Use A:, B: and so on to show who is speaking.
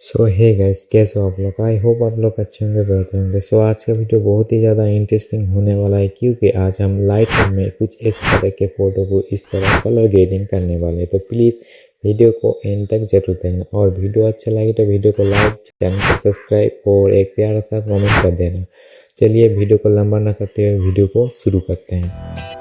A: सो hey guys, कैसे हो आप लोग? आई होप आप लोग अच्छे होंगे, बेहतर होंगे। सो आज का वीडियो बहुत ही ज़्यादा इंटरेस्टिंग होने वाला है, क्योंकि आज हम लाइटरूम में कुछ इस तरह के फ़ोटो को इस तरह कलर ग्रेडिंग करने वाले हैं। तो प्लीज़ वीडियो को एंड तक जरूर देखना, और वीडियो अच्छा लगे तो वीडियो को लाइक, चैनल को सब्सक्राइब और एक प्यारा सा कमेंट कर देना। चलिए वीडियो को लंबा ना करते हुए वीडियो को शुरू करते हैं।